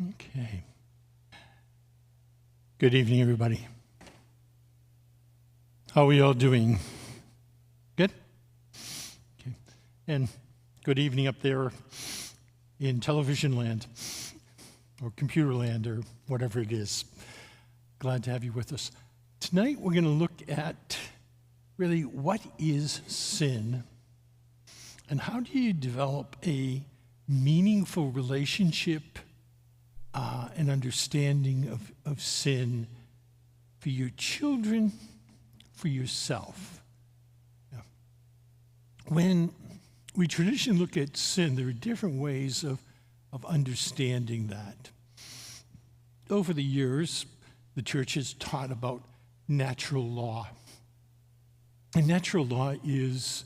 Okay. Good evening, everybody. How are we all doing? Good? Okay. And good evening up there in television land or computer land or whatever it is. Glad to have you with us. Tonight we're going to look at really what is sin and how do you develop a meaningful relationship and understanding of sin for your children, for yourself. Yeah. When we traditionally look at sin, there are different ways of understanding that. Over the years, the church has taught about natural law. And natural law is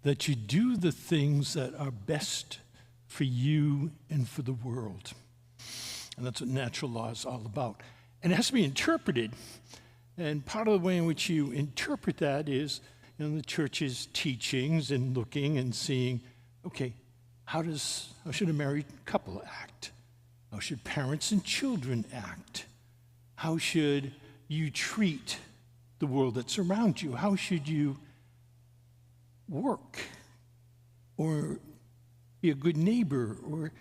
that you do the things that are best for you and for the world. And that's what natural law is all about. And it has to be interpreted. And part of the way in which you interpret that is, the church's teachings and looking and seeing, okay, how should a married couple act? How should parents and children act? How should you treat the world that's around you? How should you work or be a good neighbor or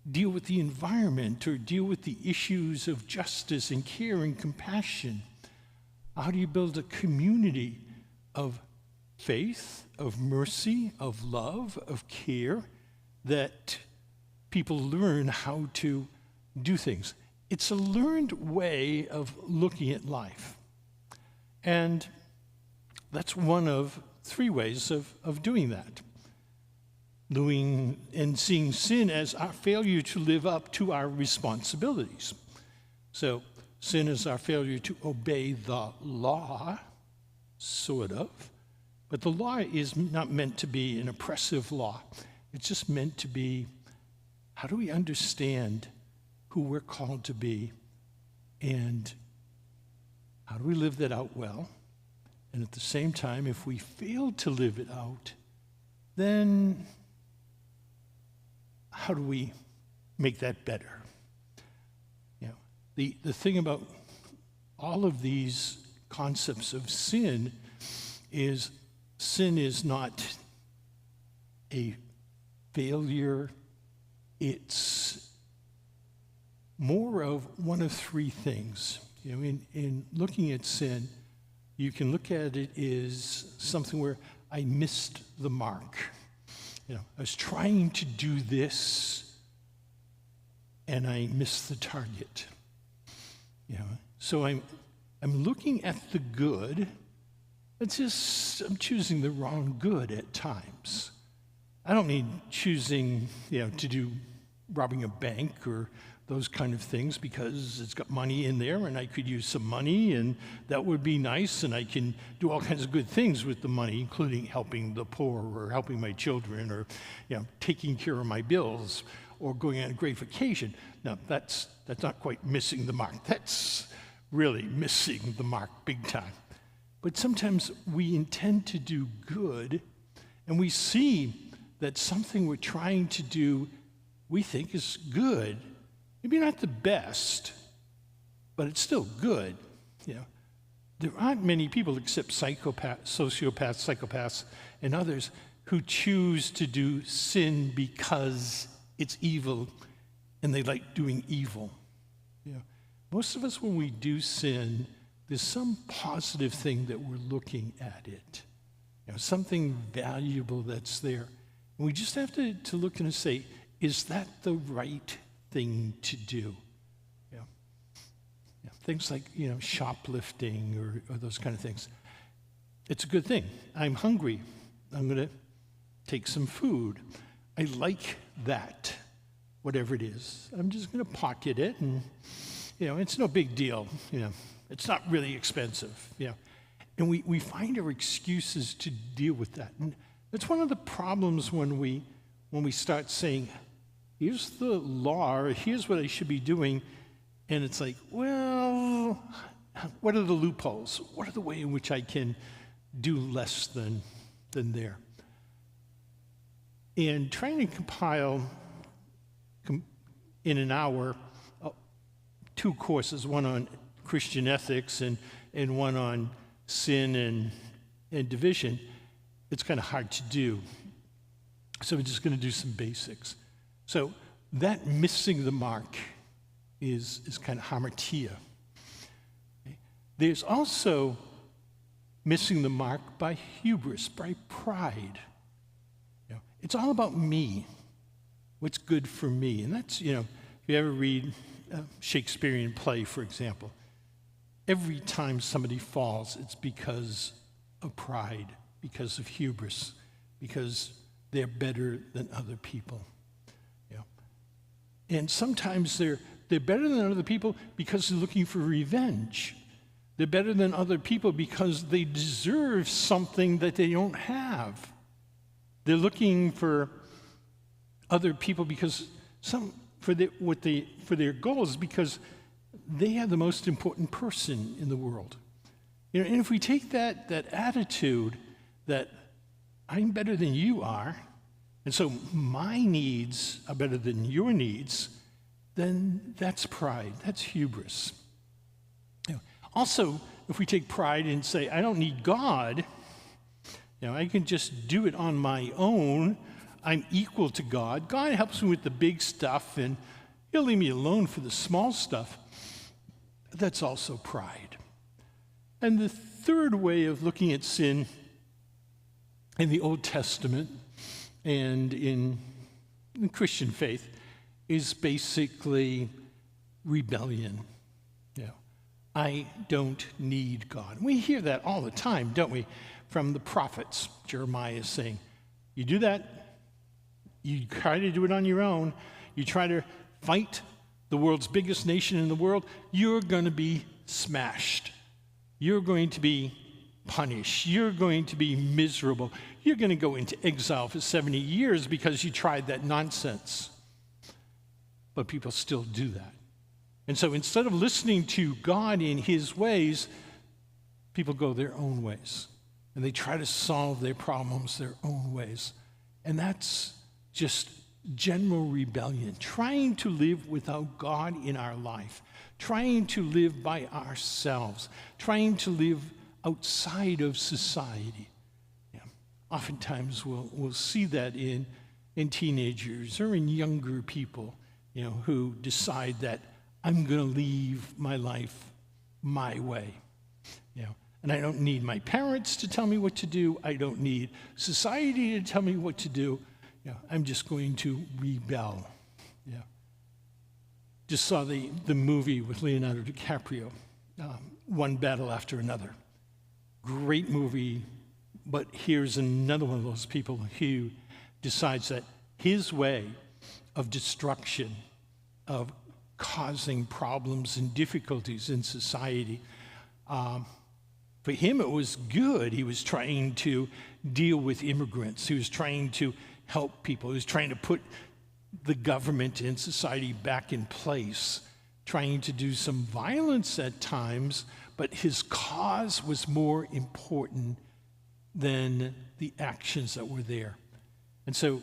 deal with the environment or deal with the issues of justice and care and compassion? How do you build a community of faith, of mercy, of love, of care, that people learn how to do things? It's a learned way of looking at life. And that's one of three ways of doing that. Doing and seeing sin as our failure to live up to our responsibilities. So sin is our failure to obey the law, sort of. But the law is not meant to be an oppressive law. It's just meant to be, how do we understand who we're called to be, and how do we live that out well? And at the same time, if we fail to live it out, then how do we make that better? The thing about all of these concepts of sin is not a failure. It's more of one of three things. In looking at sin, you can look at it as something where I missed the mark. I was trying to do this, and I missed the target. So I'm looking at the good. I'm choosing the wrong good at times. I don't mean choosing, to do robbing a bank or those kind of things because it's got money in there and I could use some money and that would be nice and I can do all kinds of good things with the money, including helping the poor or helping my children or taking care of my bills or going on a great vacation. Now, that's not quite missing the mark. That's really missing the mark big time. But sometimes we intend to do good and we see that something we're trying to do we think is good. Maybe not the best, but it's still good. There aren't many people except sociopaths, psychopaths, and others who choose to do sin because it's evil and they like doing evil. Most of us, when we do sin, there's some positive thing that we're looking at it. Something valuable that's there. And we just have to look and say, is that the right thing to do? Things like, shoplifting or those kind of things. It's a good thing. I'm hungry. I'm going to take some food. I like that, whatever it is. I'm just going to pocket it and, it's no big deal. It's not really expensive. And we find our excuses to deal with that. And that's one of the problems when we start saying, here's the law, or here's what I should be doing, and it's like, well, what are the loopholes? What are the ways in which I can do less than there? And trying to in an hour 2 courses, one on Christian ethics and one on sin and division, it's kind of hard to do. So we're just going to do some basics. So that missing the mark is kind of hamartia. Okay. There's also missing the mark by hubris, by pride. It's all about me, what's good for me. And that's, if you ever read a Shakespearean play, for example, every time somebody falls, it's because of pride, because of hubris, because they're better than other people. And sometimes they're better than other people because they're looking for revenge. They're better than other people because they deserve something that they don't have. They're looking for other people because for their goals, because they are the most important person in the world. And if we take that attitude that I'm better than you are, and so my needs are better than your needs, then that's pride, that's hubris. Also, if we take pride and say, I don't need God, I can just do it on my own, I'm equal to God, God helps me with the big stuff, and He'll leave me alone for the small stuff, that's also pride. And the third way of looking at sin in the Old Testament and in Christian faith is basically rebellion. I don't need God. We hear that all the time, don't we, from the prophets. Jeremiah is saying, you do that, you try to do it on your own, you try to fight the world's biggest nation in the world, you're going to be smashed. You're going to be punished. You're going to be miserable. You're going to go into exile for 70 years because you tried that nonsense. But people still do that. And so instead of listening to God in His ways, people go their own ways. And they try to solve their problems their own ways. And that's just general rebellion, trying to live without God in our life, trying to live by ourselves, trying to live outside of society. Oftentimes we'll see that in teenagers or in younger people, who decide that I'm going to leave my life my way. And I don't need my parents to tell me what to do. I don't need society to tell me what to do. I'm just going to rebel. Just saw the movie with Leonardo DiCaprio, One Battle After Another. Great movie, but here's another one of those people who decides that his way of destruction, of causing problems and difficulties in society, for him it was good. He was trying to deal with immigrants. He was trying to help people. He was trying to put the government and society back in place, trying to do some violence at times, but his cause was more important than the actions that were there. And so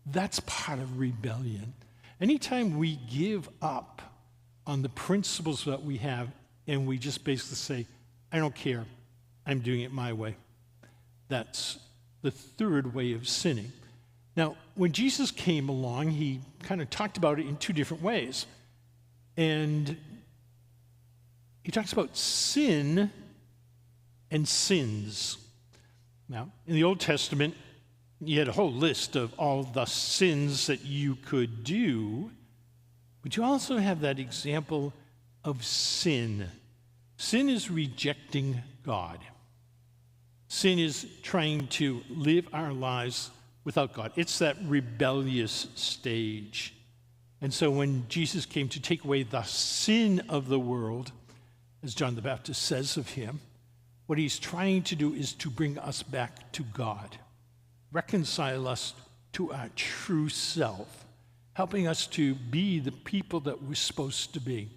that's part of rebellion. Anytime we give up on the principles that we have and we just basically say, I don't care, I'm doing it my way, that's the third way of sinning. Now, when Jesus came along, He kind of talked about it in 2 different ways. And He talks about sin and sins. Now, in the Old Testament, you had a whole list of all the sins that you could do, but you also have that example of sin. Sin is rejecting God. Sin is trying to live our lives without God. It's that rebellious stage. And so when Jesus came to take away the sin of the world, as John the Baptist says of Him, what He's trying to do is to bring us back to God, reconcile us to our true self, helping us to be the people that we're supposed to be.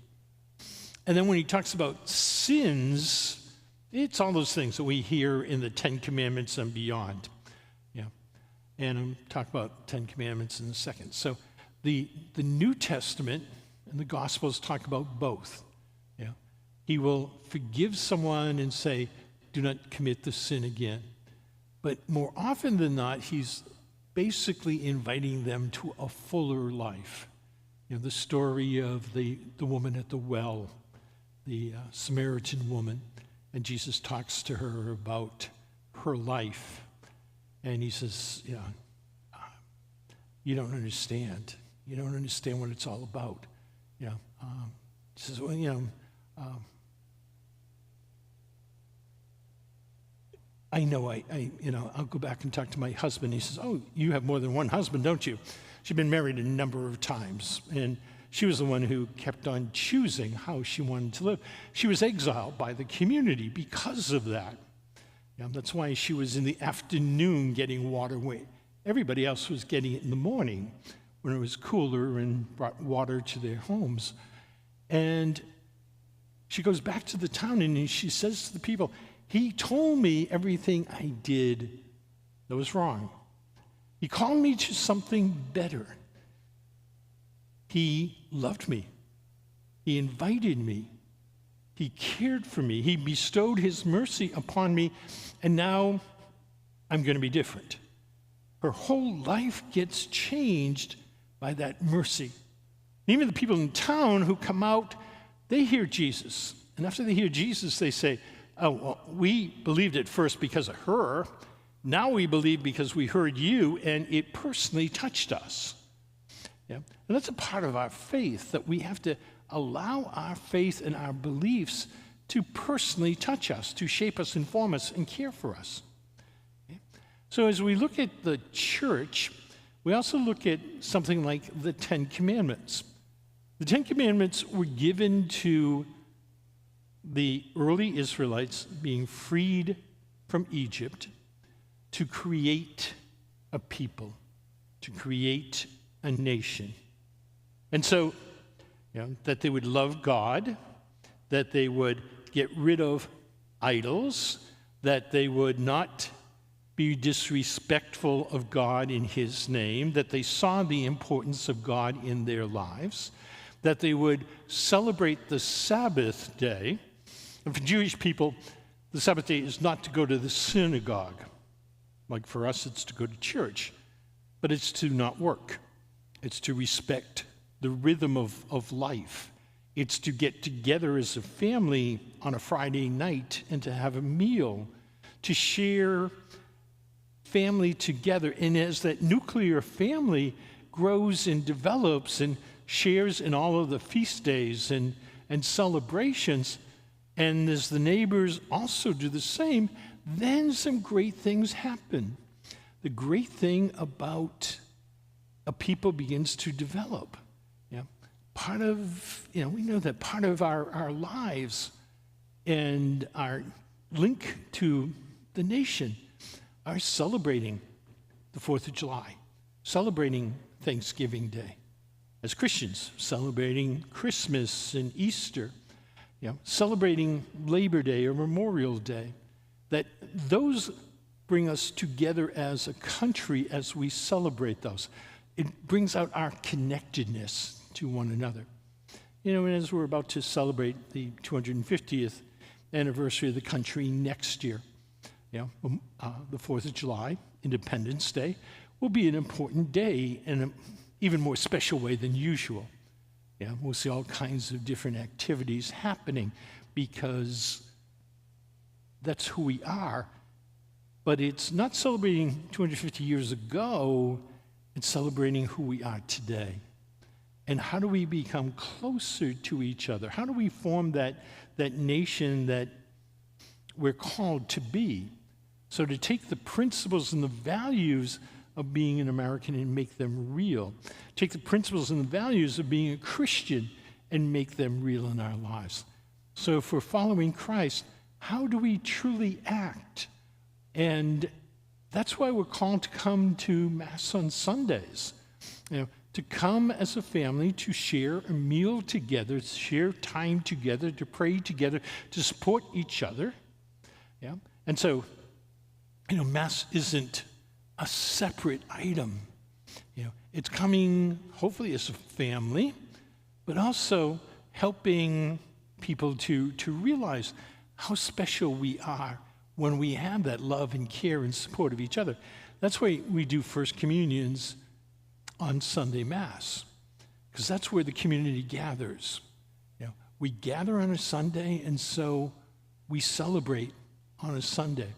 And then when He talks about sins, it's all those things that we hear in the 10 Commandments and beyond. And I'm talking about 10 Commandments in a second. So the New Testament and the Gospels talk about both. You know, he will forgive someone and say, do not commit the sin again. But more often than not, he's basically inviting them to a fuller life. You know, the story of the woman at the well, the Samaritan woman, and Jesus talks to her about her life. And he says, you know, you don't understand. You don't understand what it's all about. You know, he says, well, you know, I know, I'll go back and talk to my husband. He says, oh, you have more than one husband, don't you? She'd been married a number of times, and she was the one who kept on choosing how she wanted to live. She was exiled by the community because of that. You know, that's why she was in the afternoon getting water when everybody else was getting it in the morning when it was cooler and brought water to their homes. And she goes back to the town and she says to the people, he told me everything I did that was wrong. He called me to something better. He loved me. He invited me. He cared for me. He bestowed his mercy upon me, and now I'm going to be different. Her whole life gets changed by that mercy. Even the people in town who come out, they hear Jesus. And after they hear Jesus, they say, oh, well, we believed at first because of her. Now we believe because we heard you, and it personally touched us. Yeah? And that's a part of our faith, that we have to allow our faith and our beliefs to personally touch us, to shape us, inform us, and care for us. Okay? So as we look at the church, we also look at something like the Ten Commandments. The Ten Commandments were given to the early Israelites being freed from Egypt to create a people, to create a nation. And so, that they would love God, that they would get rid of idols, that they would not be disrespectful of God in his name, that they saw the importance of God in their lives, that they would celebrate the Sabbath day. And for Jewish people, the Sabbath day is not to go to the synagogue. Like for us, it's to go to church. But it's to not work. It's to respect the rhythm of life. It's to get together as a family on a Friday night and to have a meal, to share family together. And as that nuclear family grows and develops and shares in all of the feast days and celebrations, and as the neighbors also do the same, then some great things happen. The great thing about a people begins to develop. Part of, we know that part of our lives and our link to the nation are celebrating the 4th of July, celebrating Thanksgiving Day. As Christians, celebrating Christmas and Easter, celebrating Labor Day or Memorial Day, that those bring us together as a country as we celebrate those. It brings out our connectedness to one another. And as we're about to celebrate the 250th anniversary of the country next year, the 4th of July, Independence Day, will be an important day in an even more special way than usual. We'll see all kinds of different activities happening because that's who we are. But it's not celebrating 250 years ago, it's celebrating who we are today. And how do we become closer to each other? How do we form that nation that we're called to be? So to take the principles and the values of being an American and make them real. Take the principles and the values of being a Christian and make them real in our lives. So if we're following Christ, how do we truly act? And that's why we're called to come to Mass on Sundays. To come as a family, to share a meal together, to share time together, to pray together, to support each other. And so, Mass isn't a separate item. It's coming hopefully as a family, but also helping people to realize how special we are when we have that love and care and support of each other. That's why we do First Communions on Sunday Mass, because that's where the community gathers. We gather on a Sunday, and so we celebrate on a Sunday.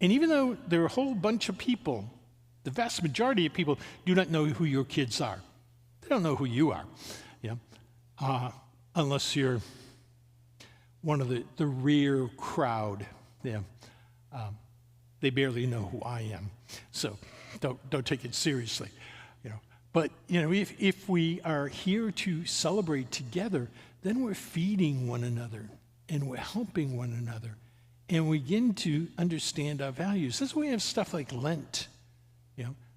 And even though there are a whole bunch of people, the vast majority of people do not know who your kids are. They don't know who you are, unless you're one of the rare crowd. They barely know who I am, so don't take it seriously. But if we are here to celebrate together, then we're feeding one another and we're helping one another, and we begin to understand our values. That's why we have stuff like Lent,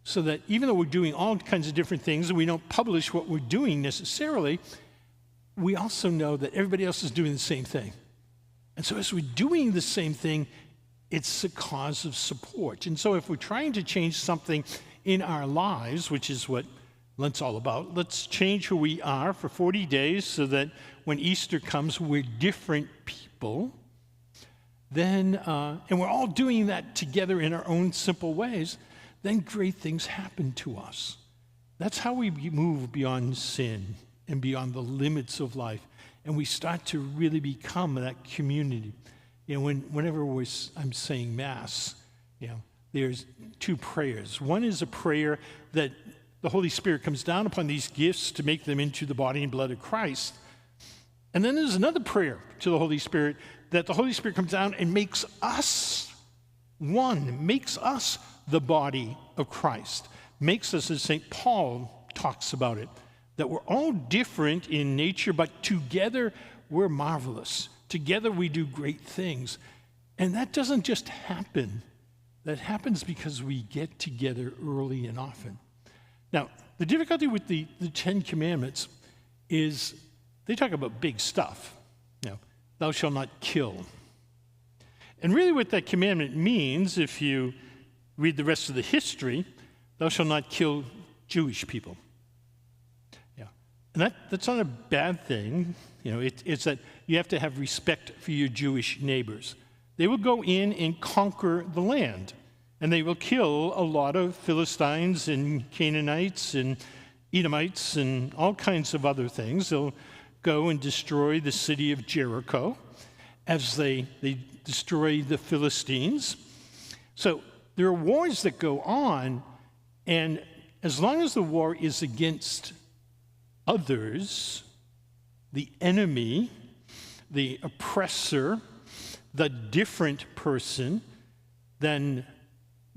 so that even though we're doing all kinds of different things and we don't publish what we're doing necessarily, we also know that everybody else is doing the same thing. And so as we're doing the same thing, it's a cause of support. And so if we're trying to change something in our lives, which is what Lent's all about, let's change who we are for 40 days so that when Easter comes, we're different people. Then, and we're all doing that together in our own simple ways, then great things happen to us. That's how we move beyond sin and beyond the limits of life, and we start to really become that community. Whenever I'm saying Mass, there's two prayers. One is a prayer that the Holy Spirit comes down upon these gifts to make them into the body and blood of Christ. And then there's another prayer to the Holy Spirit that the Holy Spirit comes down and makes us one, makes us the body of Christ, makes us, as St. Paul talks about it, that we're all different in nature, but together we're marvelous. Together we do great things. And that doesn't just happen. That happens because we get together early and often. Now, the difficulty with the Ten Commandments is they talk about big stuff. Thou shalt not kill. And really what that commandment means, if you read the rest of the history, thou shalt not kill Jewish people. And that's not a bad thing. It's that you have to have respect for your Jewish neighbors. They will go in and conquer the land, and they will kill a lot of Philistines and Canaanites and Edomites and all kinds of other things. They'll go and destroy the city of Jericho as they destroy the Philistines. So there are wars that go on, and as long as the war is against others, the enemy, the oppressor, the different person, then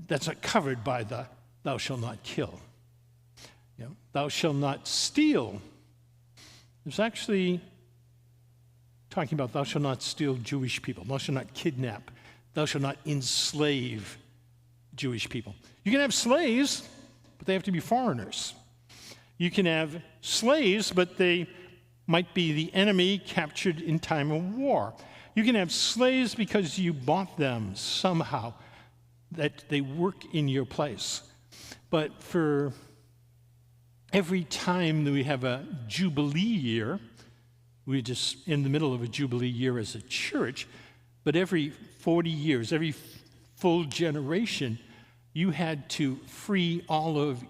that's not covered by the thou shalt not kill. Thou shalt not steal. There's actually talking about thou shalt not steal Jewish people. Thou shalt not kidnap. Thou shalt not enslave Jewish people. You can have slaves, but they have to be foreigners. You can have slaves, but they might be the enemy captured in time of war. You can have slaves because you bought them somehow, that they work in your place. But for every time that we have a Jubilee year, we're just in the middle of a Jubilee year as a church, but every 40 years, every full generation, you had to free all of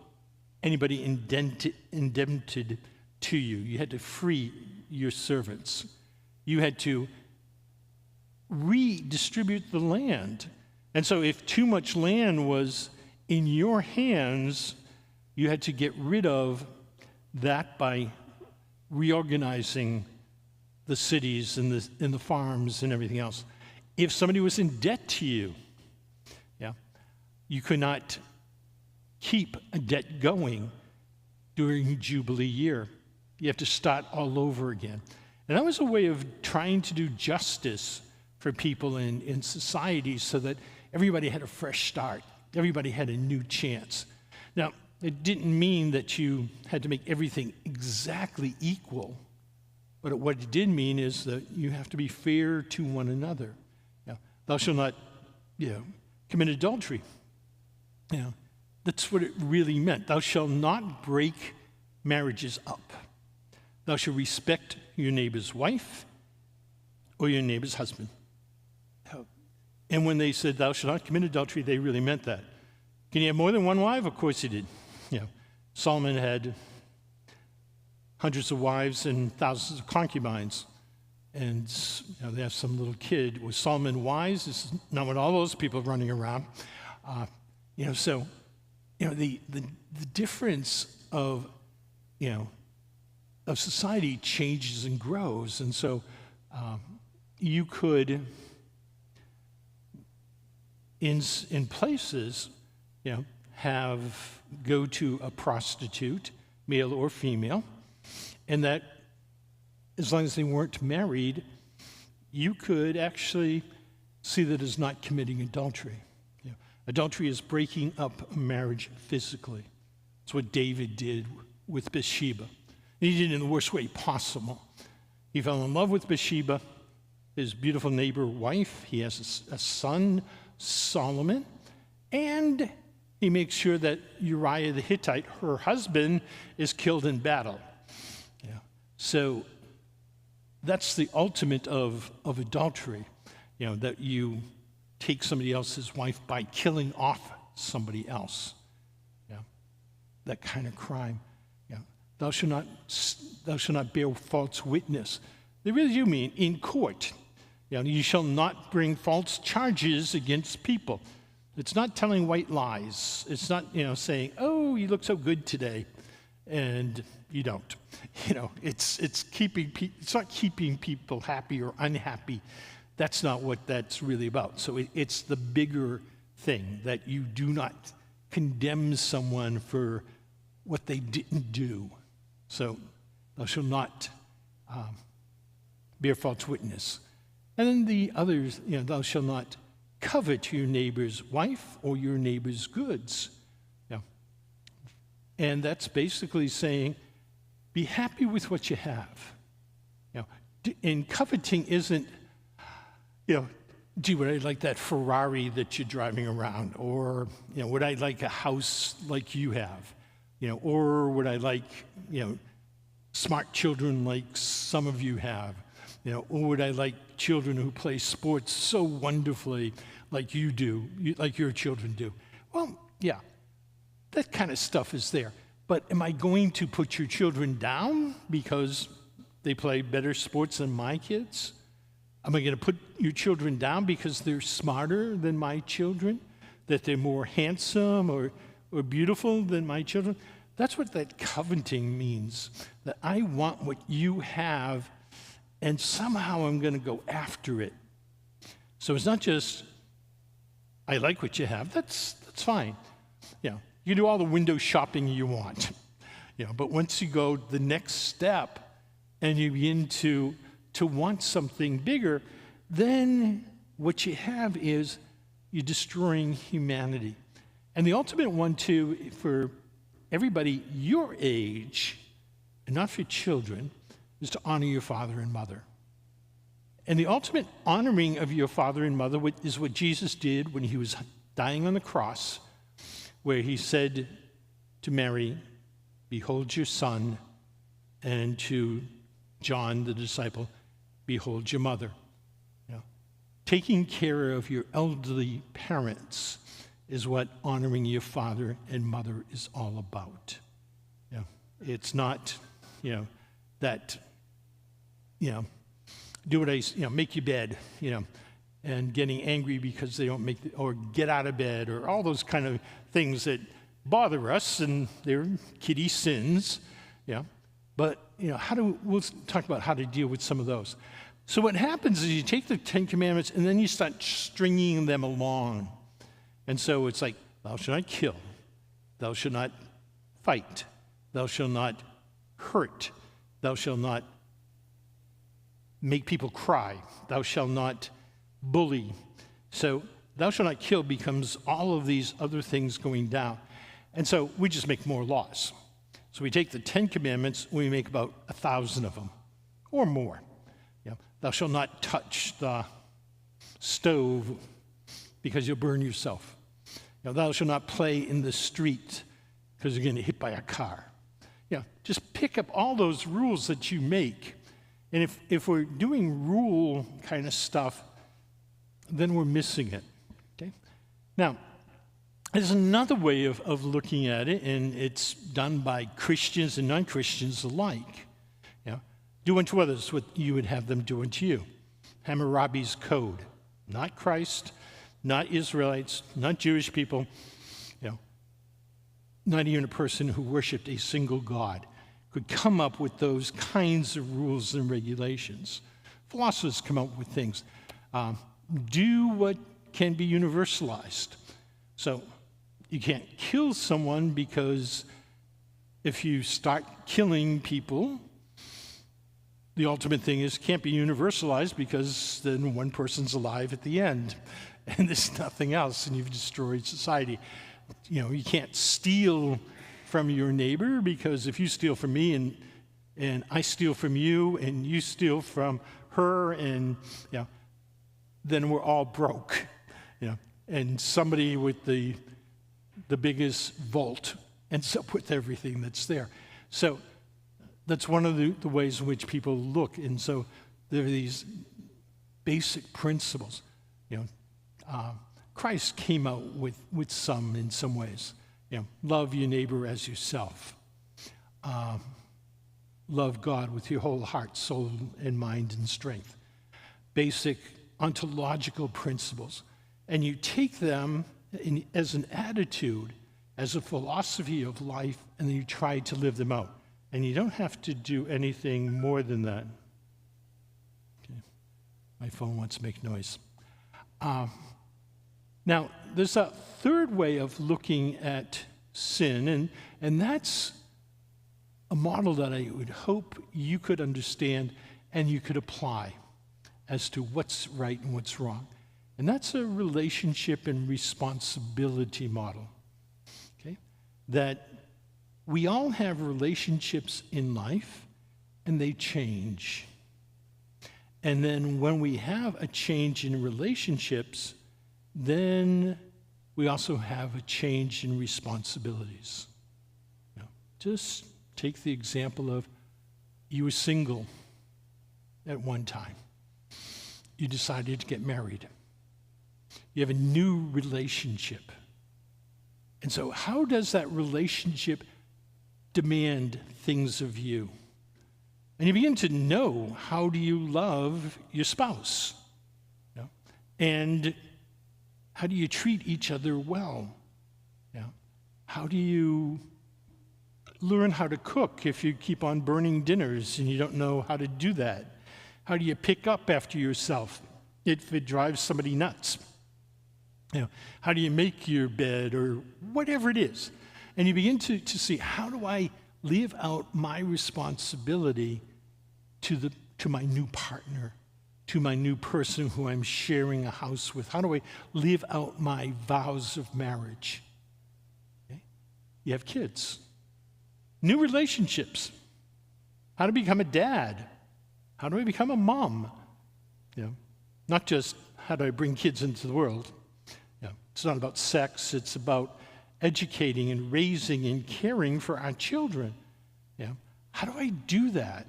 anybody indebted to you. You had to free your servants. You had to redistribute the land. And so if too much land was in your hands, you had to get rid of that by reorganizing the cities and the farms and everything else. If somebody was in debt to you, you could not keep a debt going during Jubilee year. You have to start all over again. And that was a way of trying to do justice for people in society so that everybody had a fresh start. Everybody had a new chance. Now, it didn't mean that you had to make everything exactly equal, but what it did mean is that you have to be fair to one another. Thou shalt not, commit adultery. That's what it really meant. Thou shalt not break marriages up. Thou shalt respect your neighbor's wife or your neighbor's husband. And when they said, thou shalt not commit adultery, they really meant that. Can you have more than one wife? Of course he did. Solomon had hundreds of wives and thousands of concubines. And they have some little kid. Was Solomon wise? This is not what all those people running around. The difference of society changes and grows. And so you could, in places, go to a prostitute, male or female, and that as long as they weren't married, you could actually see that as not committing adultery. Adultery is breaking up a marriage physically. It's what David did with Bathsheba. And he did it in the worst way possible. He fell in love with Bathsheba, his beautiful neighbor wife. He has a son, Solomon, and he makes sure that Uriah the Hittite, her husband, is killed in battle. So that's the ultimate of adultery, that you take somebody else's wife by killing off somebody else. That kind of crime. Thou shalt not bear false witness. They really do mean in court. You shall not bring false charges against people. It's not telling white lies. It's not, saying, oh, you look so good today, and you don't. It's not keeping people happy or unhappy. That's not what that's really about. So it's the bigger thing, that you do not condemn someone for what they didn't do. So thou shalt not bear false witness. And then the others, thou shalt not covet your neighbor's wife or your neighbor's goods. And that's basically saying, be happy with what you have. And coveting isn't, gee, would I like that Ferrari that you're driving around? Or, would I like a house like you have? Or would I like, smart children like some of you have? Or would I like children who play sports so wonderfully like you do, like your children do? Well, yeah, that kind of stuff is there. But am I going to put your children down because they play better sports than my kids? Am I going to put your children down because they're smarter than my children? That they're more handsome or beautiful than my children? That's what that coveting means, that I want what you have, and somehow I'm going to go after it. So it's not just, I like what you have. That's fine. You can do all the window shopping you want. But once you go the next step and you begin to want something bigger, then what you have is you're destroying humanity. And the ultimate one, too, for everybody your age, and not for children, is to honor your father and mother. And the ultimate honoring of your father and mother is what Jesus did when he was dying on the cross, where he said to Mary, behold your son, and to John the disciple, behold your mother. Taking care of your elderly parents is what honoring your father and mother is all about. It's not, that, do what I, make your bed, and getting angry because they don't or get out of bed, or all those kind of things that bother us, and they're kiddie sins, But, we'll talk about how to deal with some of those. So what happens is you take the Ten Commandments and then you start stringing them along. And so it's like, thou shalt not kill, thou shalt not fight, thou shalt not hurt, thou shalt not make people cry, thou shalt not bully. So thou shalt not kill becomes all of these other things going down. And so we just make more laws. So we take the 10 Commandments, we make about 1,000 of them, or more. Thou shalt not touch the stove because you'll burn yourself. Thou shalt not play in the street because you're going to get hit by a car. Just pick up all those rules that you make. And if we're doing rule kind of stuff, then we're missing it. Okay? Now, there's another way of looking at it, and it's done by Christians and non-Christians alike. Do unto others what you would have them do unto you. Hammurabi's Code. Not Christ, not Israelites, not Jewish people, not even a person who worshiped a single God could come up with those kinds of rules and regulations. Philosophers come up with things. Do what can be universalized. So you can't kill someone because if you start killing people, the ultimate thing is can't be universalized because then one person's alive at the end and there's nothing else and you've destroyed society. You can't steal from your neighbor because if you steal from me and I steal from you and you steal from her and then we're all broke. And somebody with the biggest vault ends up with everything that's there. So that's one of the ways in which people look. And so there are these basic principles. Christ came out with some in some ways. Love your neighbor as yourself. Love God with your whole heart, soul, and mind and strength. Basic ontological principles. And you take them as an attitude, as a philosophy of life, and then you try to live them out. And you don't have to do anything more than that. Okay. My phone wants to make noise. Now, there's a third way of looking at sin, and that's a model that I would hope you could understand and you could apply as to what's right and what's wrong. And that's a relationship and responsibility model. Okay? That we all have relationships in life, and they change. And then when we have a change in relationships, then we also have a change in responsibilities. Just take the example of you were single at one time. You decided to get married. You have a new relationship. And so how does that relationship demand things of you? And you begin to know, how do you love your spouse? And how do you treat each other well? How do you learn how to cook if you keep on burning dinners and you don't know how to do that? How do you pick up after yourself if it drives somebody nuts? How do you make your bed or whatever it is? And you begin to see, how do I live out my responsibility to my new partner, to my new person who I'm sharing a house with? How do I live out my vows of marriage? Okay? You have kids. New relationships. How to become a dad. How do I become a mom? Not just how do I bring kids into the world. It's not about sex. It's about educating and raising and caring for our children. How do I do that?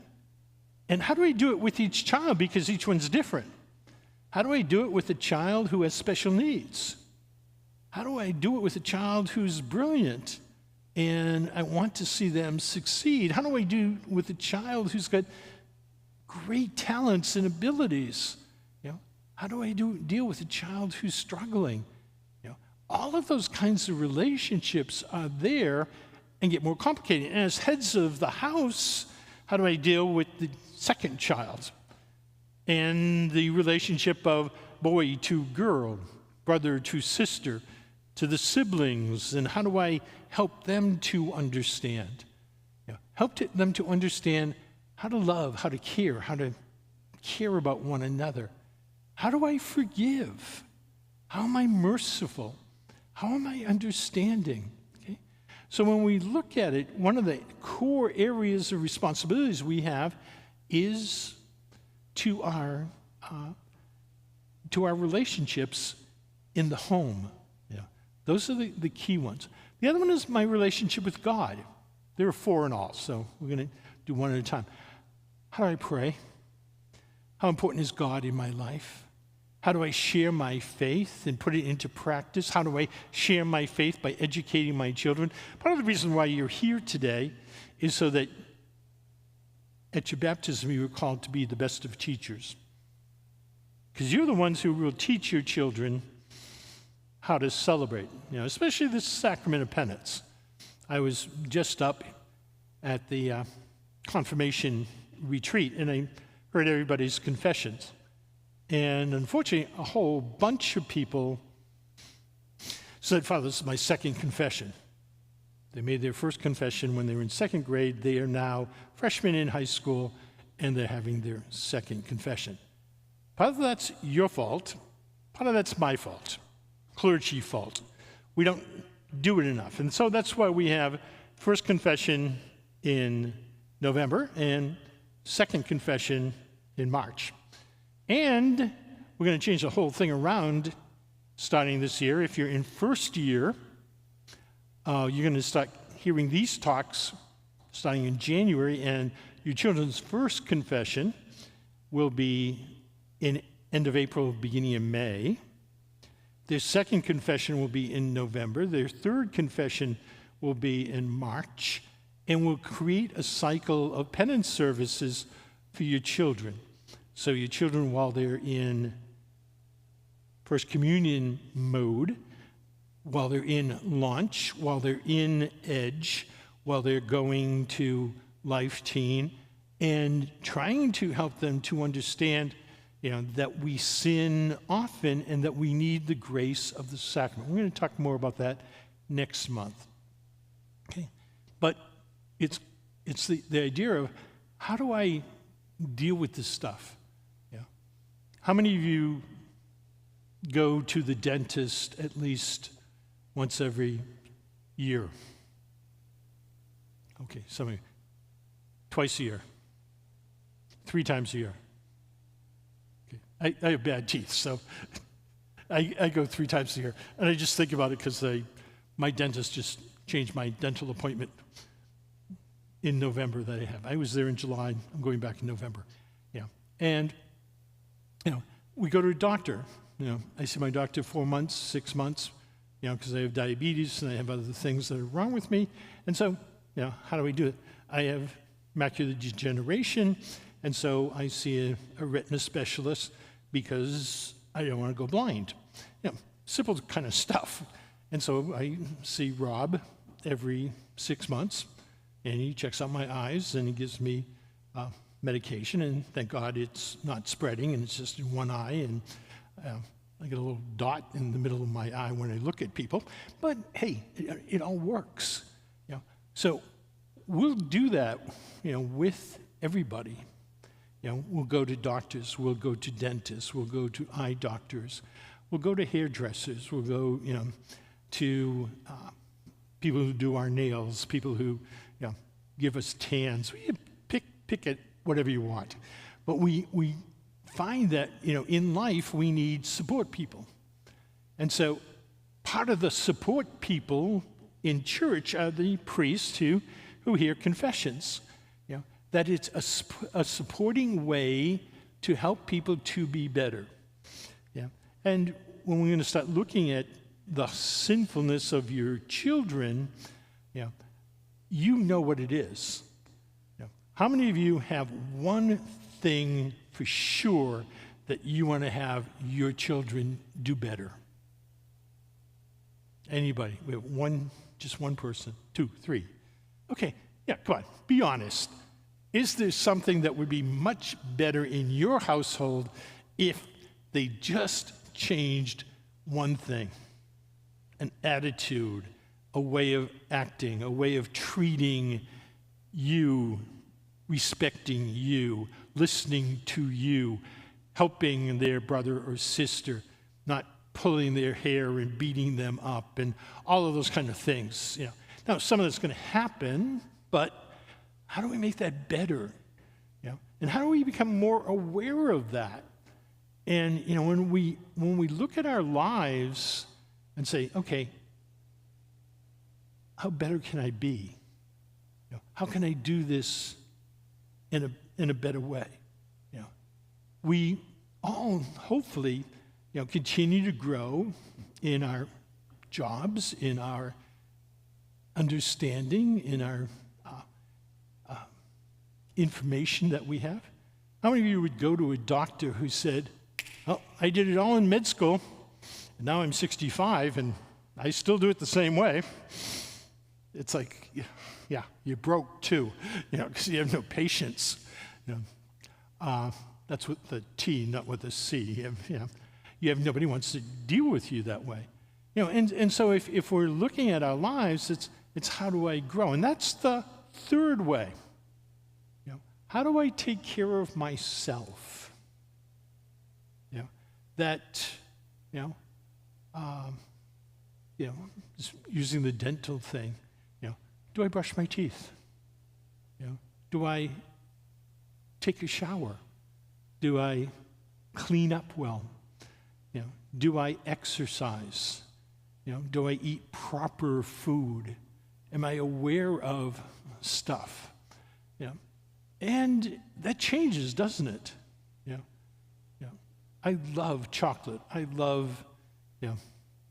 And how do I do it with each child? Because each one's different. How do I do it with a child who has special needs? How do I do it with a child who's brilliant and I want to see them succeed? How do I do it with a child who's got great talents and abilities? How do I deal with a child who's struggling? All of those kinds of relationships are there and get more complicated. And as heads of the house, how do I deal with the second child? And the relationship of boy to girl, brother to sister, to the siblings, and how do I help them to understand? Them to understand how to love, how to care about one another. How do I forgive? How am I merciful? How am I understanding? Okay? So when we look at it, one of the core areas of responsibilities we have is to our relationships in the home. Those are the key ones. The other one is my relationship with God. There are 4 in all, so we're going to do one at a time. How do I pray? How important is God in my life? How do I share my faith and put it into practice? How do I share my faith by educating my children? Part of the reason why you're here today is so that at your baptism you were called to be the best of teachers. Because you're the ones who will teach your children how to celebrate, especially the sacrament of penance. I was just up at the confirmation retreat, and I heard everybody's confessions. And unfortunately, a whole bunch of people said, Father, this is my second confession. They made their first confession when they were in 2nd grade. They are now freshmen in high school, and they're having their second confession. Part of that's your fault. Part of that's my fault, clergy fault. We don't do it enough. And so that's why we have first confession in November and second confession in March. And we're going to change the whole thing around starting this year. If you're in first year, you're going to start hearing these talks starting in January, and your children's first confession will be in end of April, beginning of May. Their second confession will be in November. Their third confession will be in March, and we'll create a cycle of penance services for your children. So your children, while they're in First Communion mode, while they're in launch, while they're in Edge, while they're going to Life Teen, and trying to help them to understand, that we sin often and that we need the grace of the sacrament. We're going to talk more about that next month. Okay, but it's the idea of how do I deal with this stuff? How many of you go to the dentist at least once every year? Okay, some of you. Twice a year. 3 times a year. Okay. I have bad teeth, so I go 3 times a year. And I just think about it because my dentist just changed my dental appointment in November that I have. I was there in July. I'm going back in November. And we go to a doctor. I see my doctor 4 months, 6 months, because I have diabetes and I have other things that are wrong with me. And so, how do we do it? I have macular degeneration, and so I see a retina specialist because I don't want to go blind. Simple kind of stuff. And so I see Rob every 6 months, and he checks out my eyes, and he gives me medication, and thank God it's not spreading, and it's just in one eye, and I get a little dot in the middle of my eye when I look at people. But hey, it all works. So we'll do that, with everybody. We'll go to doctors, we'll go to dentists, we'll go to eye doctors, we'll go to hairdressers, we'll go, to people who do our nails, people who, give us tans. Pick it, whatever you want. But we find that, in life we need support people. And so part of the support people in church are the priests who hear confessions. That it's a supporting way to help people to be better. And when we're going to start looking at the sinfulness of your children, you know what it is. How many of you have one thing for sure that you want to have your children do better? Anybody? We have just one person, 2, 3. Okay, come on, be honest. Is there something that would be much better in your household if they just changed one thing? An attitude, a way of acting, a way of treating you, respecting you, listening to you, helping their brother or sister, not pulling their hair and beating them up, and all of those kind of things. Now, some of that's going to happen, but how do we make that better? And how do we become more aware of that? And when we look at our lives and say, okay, how better can I be? How can I do this in a better way? We all hopefully continue to grow in our jobs, in our understanding, in our information that we have. How many of you would go to a doctor who said, "Oh, I did it all in med school, and now I'm 65, and I still do it the same way"? It's like, yeah, you're broke too, because you have no patience. That's with the T, not with the C. You have nobody wants to deal with you that way. And so if we're looking at our lives, it's how do I grow? And that's the third way. How do I take care of myself? Using the dental thing. Do I brush my teeth? Do I take a shower? Do I clean up well? Do I exercise? Do I eat proper food? Am I aware of stuff? And that changes, doesn't it? I love chocolate. I love,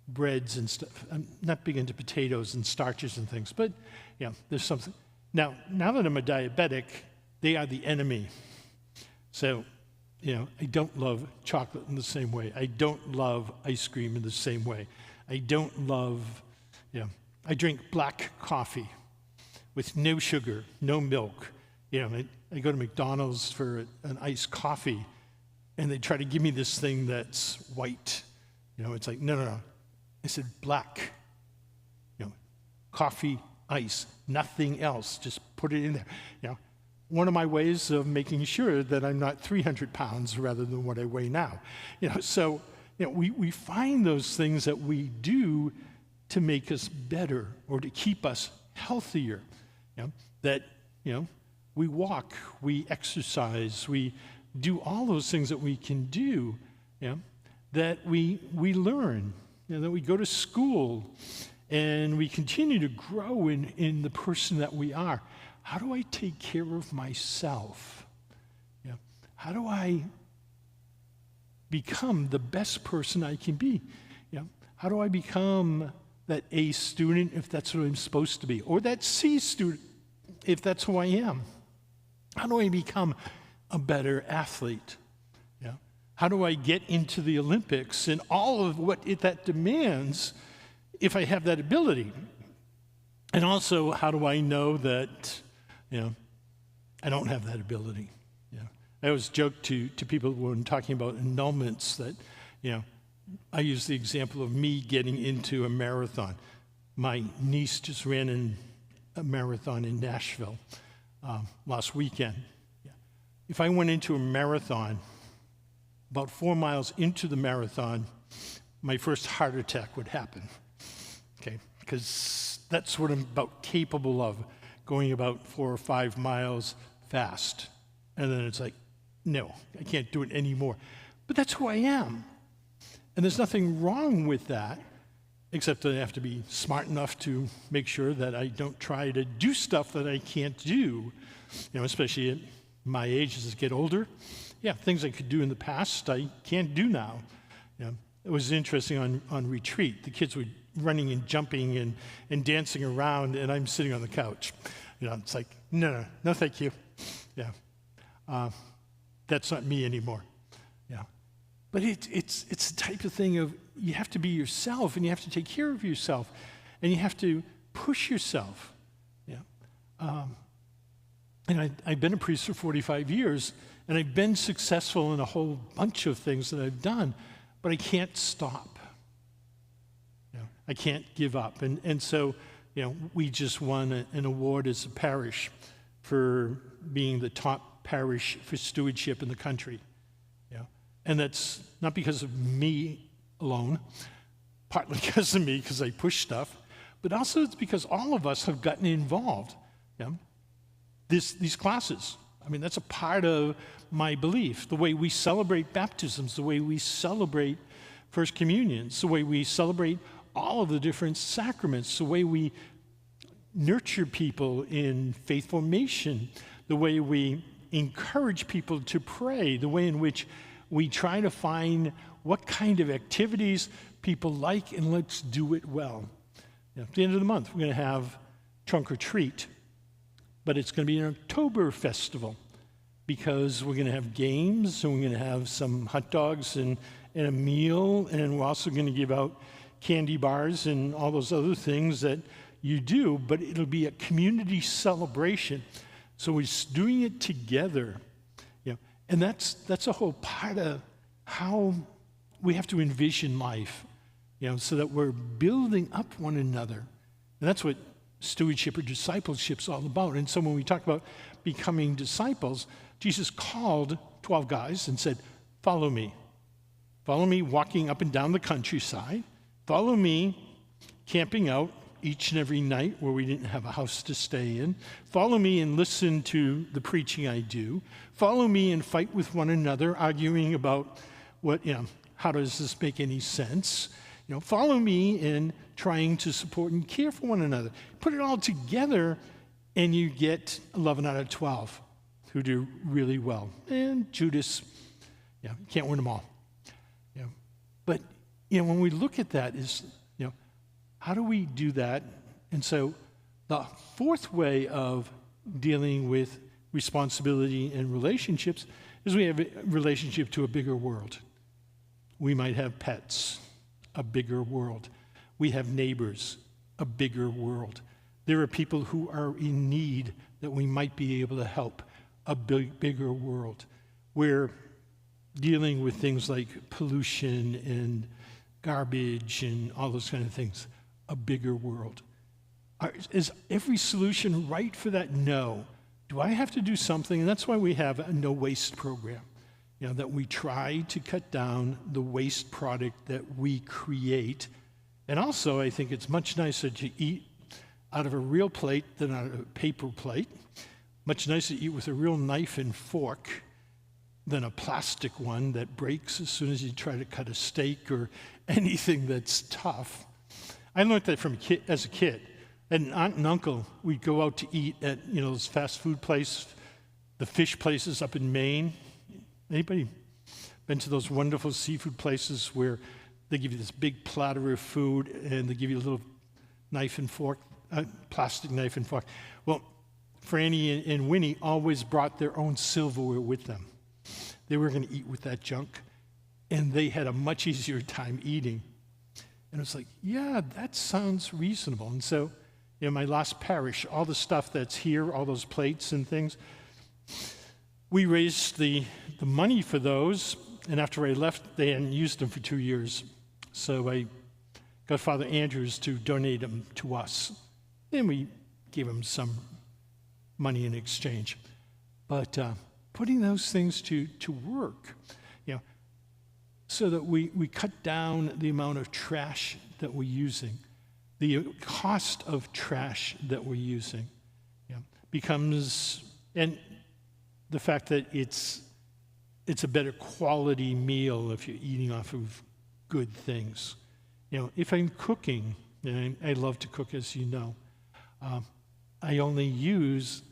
breads and stuff. I'm not big into potatoes and starches and things, but there's something. Now that I'm a diabetic, they are the enemy. So, I don't love chocolate in the same way. I don't love ice cream in the same way. I don't love, I drink black coffee with no sugar, no milk. I go to McDonald's for an iced coffee, and they try to give me this thing that's white. It's like, no. I said black. Coffee, ice, nothing else. Just put it in there. One of my ways of making sure that I'm not 300 pounds rather than what I weigh now. So we find those things that we do to make us better or to keep us healthier. That we walk, we exercise, we do all those things that we can do. That we learn. That we go to school and we continue to grow in the person that we are. How do I take care of myself? How do I become the best person I can be? How do I become that A student if that's what I'm supposed to be? Or that C student if that's who I am? How do I become a better athlete? How do I get into the Olympics and all of what that demands if I have that ability? And also, how do I know that, I don't have that ability? I always joke to people when talking about annulments that, I use the example of me getting into a marathon. My niece just ran in a marathon in Nashville last weekend. If I went into a marathon, about 4 miles into the marathon, my first heart attack would happen, because that's what I'm about capable of, going about 4 or 5 miles fast. And then it's like, no, I can't do it anymore. But that's who I am. And there's nothing wrong with that, except that I have to be smart enough to make sure that I don't try to do stuff that I can't do, especially at my age as I get older. Things I could do in the past, I can't do now. It was interesting on retreat. The kids were running and jumping and dancing around, and I'm sitting on the couch. It's like, no, thank you. That's not me anymore. But it's the type of thing of you have to be yourself, and you have to take care of yourself, and you have to push yourself. And I've been a priest for 45 years, and I've been successful in a whole bunch of things that I've done, but I can't stop. I can't give up. And so, we just won an award as a parish for being the top parish for stewardship in the country. And that's not because of me alone, partly because of me, because I push stuff, but also it's because all of us have gotten involved. These classes, that's a part of my belief. The way we celebrate baptisms, the way we celebrate First Communions, the way we celebrate all of the different sacraments, the way we nurture people in faith formation, the way we encourage people to pray, the way in which we try to find what kind of activities people like, and let's do it well. At the end of the month, we're going to have Trunk or Treat, but it's going to be an October festival because we're going to have games, and we're going to have some hot dogs and a meal, and we're also going to give out candy bars and all those other things that you do, but it'll be a community celebration. So we're doing it together, and that's a whole part of how we have to envision life, so that we're building up one another. And that's what stewardship or discipleship's all about. And so when we talk about becoming disciples, Jesus called 12 guys and said, follow me. Follow me walking up and down the countryside. Follow me camping out each and every night where we didn't have a house to stay in. Follow me and listen to the preaching I do. Follow me and fight with one another, arguing about how does this make any sense? Follow me in trying to support and care for one another. Put it all together, and you get 11 out of 12 who do really well. And Judas, you can't win them all. But when we look at that is, how do we do that? And so the fourth way of dealing with responsibility and relationships is we have a relationship to a bigger world. We might have pets, a bigger world. We have neighbors, a bigger world. There are people who are in need that we might be able to help, a bigger world. We're dealing with things like pollution and garbage and all those kind of things, a bigger world. Is every solution right for that? No. Do I have to do something? And that's why we have a no waste program, that we try to cut down the waste product that we create. And also, I think it's much nicer to eat out of a real plate than out of a paper plate. Much nicer to eat with a real knife and fork than a plastic one that breaks as soon as you try to cut a steak or anything that's tough. I learned that as a kid. And aunt and uncle, we'd go out to eat at those fast food places, the fish places up in Maine. Anybody been to those wonderful seafood places where they give you this big platter of food and they give you a little knife and fork, plastic knife and fork? Well, Franny and Winnie always brought their own silverware with them. They were going to eat with that junk, and they had a much easier time eating. And it was like, yeah, that sounds reasonable. And so, my last parish, all the stuff that's here, all those plates and things, we raised the money for those, and after I left, they hadn't used them for 2 years. So I got Father Andrews to donate them to us. And we gave him some money in exchange. But putting those things to work, so that we cut down the amount of trash that we're using, the cost of trash that we're using becomes, and the fact that it's a better quality meal if you're eating off of good things. If I'm cooking, and I love to cook, as you know, I only use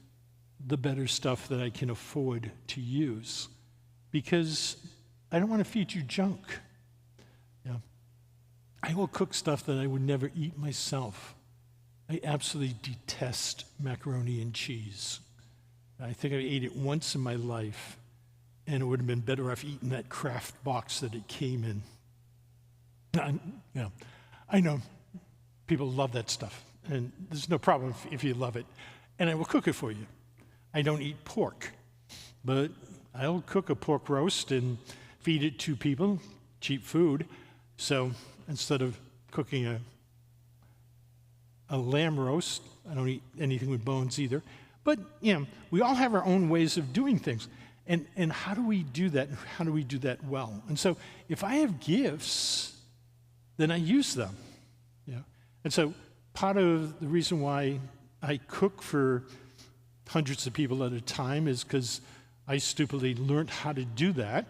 the better stuff that I can afford to use because I don't want to feed you junk. I will cook stuff that I would never eat myself. I absolutely detest macaroni and cheese. I think I ate it once in my life, and it would have been better off eating that Kraft box that it came in. I know people love that stuff, and there's no problem if you love it, and I will cook it for you. I don't eat pork, but I'll cook a pork roast and feed it to people, cheap food. So instead of cooking a lamb roast, I don't eat anything with bones either. But, we all have our own ways of doing things. And how do we do that? How do we do that well? And so if I have gifts, then I use them. And so part of the reason why I cook for hundreds of people at a time is because I stupidly learned how to do that.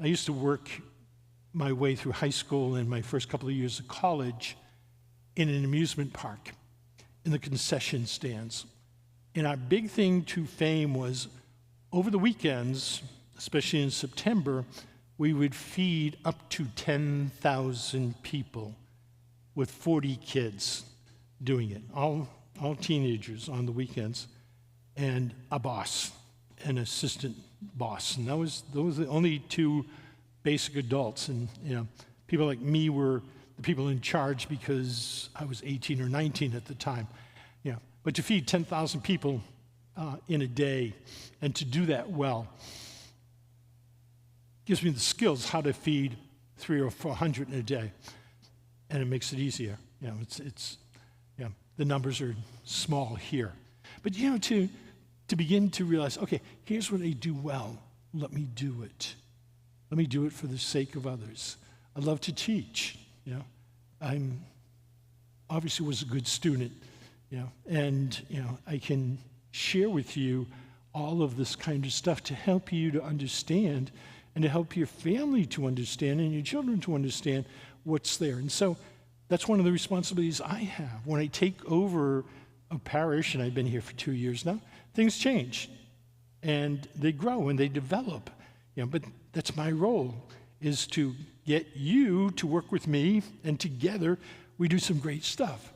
I used to work my way through high school and my first couple of years of college in an amusement park. in the concession stands. And our big thing to fame was over the weekends, especially in September, we would feed up to 10,000 people with 40 kids doing it, all teenagers on the weekends, and a boss, an assistant boss. And those were the only two basic adults. And people like me were the people in charge because I was 18 or 19 at the time. But to feed 10,000 people in a day and to do that well gives me the skills how to feed 300 or 400 in a day, and it makes it easier. The numbers are small here, but to begin to realize, okay, here's what I do well. Let me do it. Let me do it for the sake of others. I love to teach. I'm obviously was a good student. And I can share with you all of this kind of stuff to help you to understand and to help your family to understand and your children to understand what's there. And so that's one of the responsibilities I have. When I take over a parish, and I've been here for 2 years now, things change and they grow and they develop. But that's my role, is to get you to work with me, and together we do some great stuff.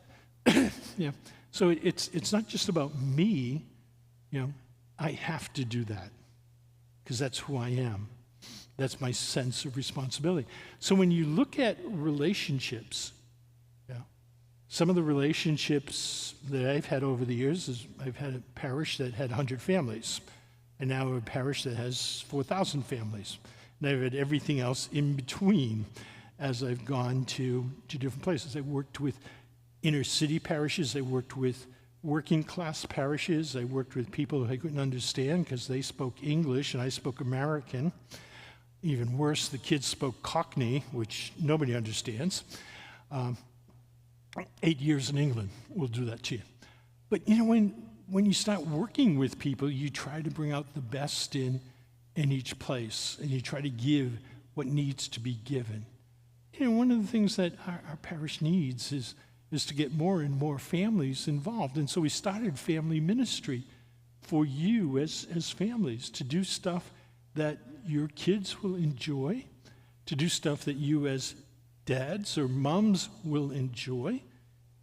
So it's not just about me, I have to do that because that's who I am. That's my sense of responsibility. So when you look at relationships, some of the relationships that I've had over the years is I've had a parish that had 100 families, and now a parish that has 4,000 families. And I've had everything else in between as I've gone to different places. I worked with inner city parishes. I worked with working class parishes. I worked with people who I couldn't understand because they spoke English and I spoke American. Even worse, the kids spoke Cockney, which nobody understands. 8 years in England will do that to you. But when you start working with people, you try to bring out the best in each place, and you try to give what needs to be given. One of the things that our parish needs is to get more and more families involved. And so we started family ministry for you as families, to do stuff that your kids will enjoy, to do stuff that you as dads or moms will enjoy,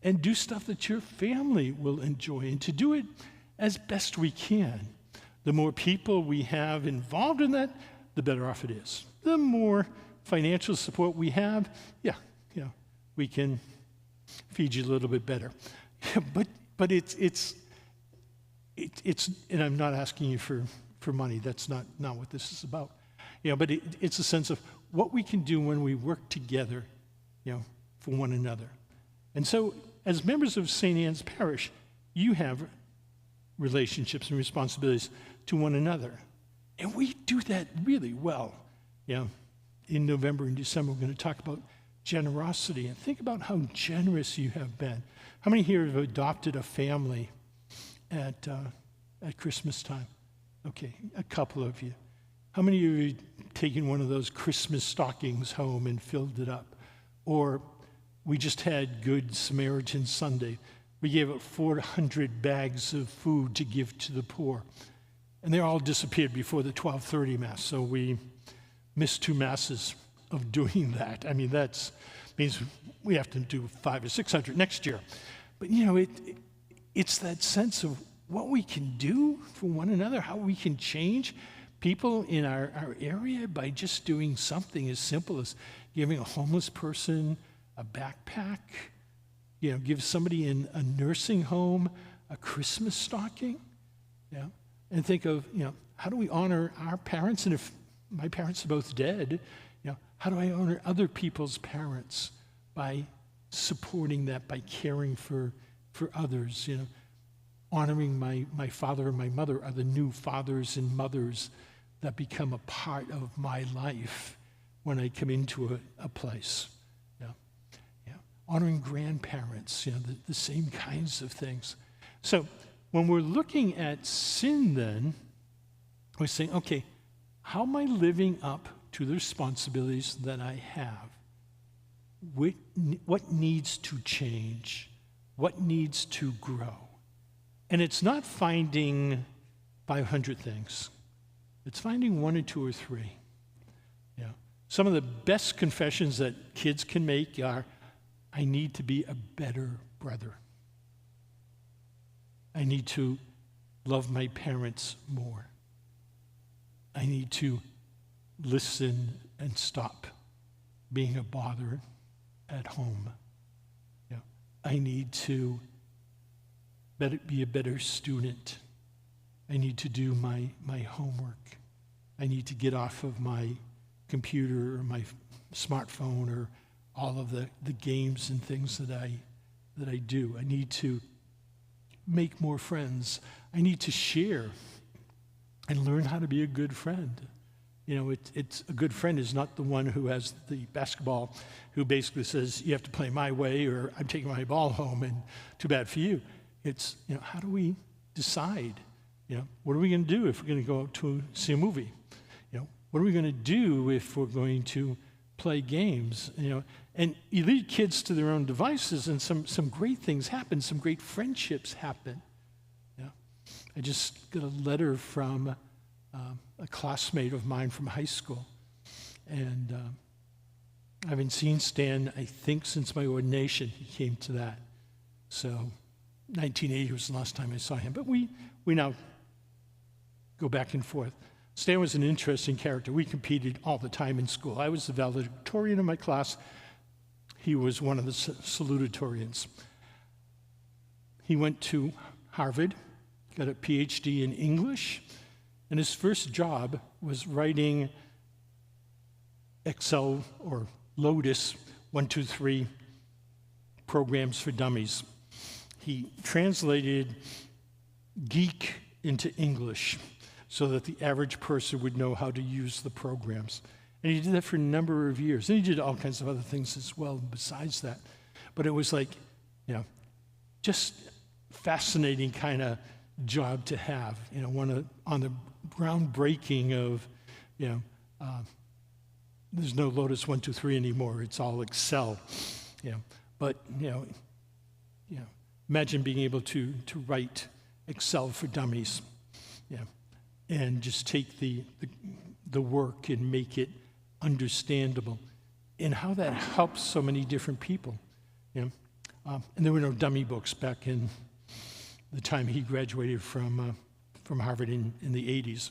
and do stuff that your family will enjoy, and to do it as best we can. The more people we have involved in that, the better off it is. The more financial support we have, we can feed you a little bit better. But it's and I'm not asking you for money. That's not what this is about. But it's a sense of what we can do when we work together, for one another. And so, as members of St. Anne's Parish, you have relationships and responsibilities to one another. And we do that really well. In November and December, we're going to talk about generosity, and think about how generous you have been. How many here have adopted a family at Christmas time? Okay, a couple of you. How many of you have taken one of those Christmas stockings home and filled it up? Or we just had Good Samaritan Sunday. We gave out 400 bags of food to give to the poor. And they all disappeared before the 12:30 Mass, so we missed 2 Masses of doing that. I mean, that means we have to do 500 or 600 next year. But, it's that sense of what we can do for one another, how we can change people in our area by just doing something as simple as giving a homeless person a backpack, give somebody in a nursing home a Christmas stocking, and think of, how do we honor our parents? And if my parents are both dead, how do I honor other people's parents by supporting that, by caring for others, honoring my father and my mother are the new fathers and mothers that become a part of my life when I come into a place. Honoring grandparents, the same kinds of things. So when we're looking at sin then, we're saying, okay, how am I living up to the responsibilities that I have? What needs to change? what needs to grow. And it's not finding 500 things. It's finding one or two or three. Yeah. Some of the best confessions that kids can make are, I need to be a better brother. I need to love my parents more. I need to listen and stop being a bother at home. Yeah. I need to be a better student. I need to do my homework. I need to get off of my computer or my smartphone or all of the games and things that I do. I need to make more friends. I need to share and learn how to be a good friend. You know, it's a good friend is not the one who has the basketball, who basically says, you have to play my way or I'm taking my ball home and too bad for you. It's, you know, how do we decide? You know, what are we going to do if we're going to go out to see a movie? You know, what are we going to do if we're going to play games? You know, and you lead kids to their own devices and some great things happen, some great friendships happen. Yeah. I just got a letter from a classmate of mine from high school. And I haven't seen Stan, I think, since my ordination. He came to that. So 1980 was the last time I saw him. But we now go back and forth. Stan was an interesting character. We competed all the time in school. I was the valedictorian of my class. He was one of the salutatorians. He went to Harvard, got a PhD in English, and his first job was writing Excel or Lotus 1-2-3 programs for dummies. He translated geek into English so that the average person would know how to use the programs. And he did that for a number of years. And he did all kinds of other things as well besides that. But it was like, you know, just fascinating kind of job to have. You know, on the groundbreaking of, you know, there's no Lotus 1-2-3 anymore. It's all Excel. You know, but you know, imagine being able to write Excel for dummies. You know, and just take the work and make it understandable, and how that helps so many different people. You know, and there were no dummy books back in the time he graduated from Harvard in the 80s.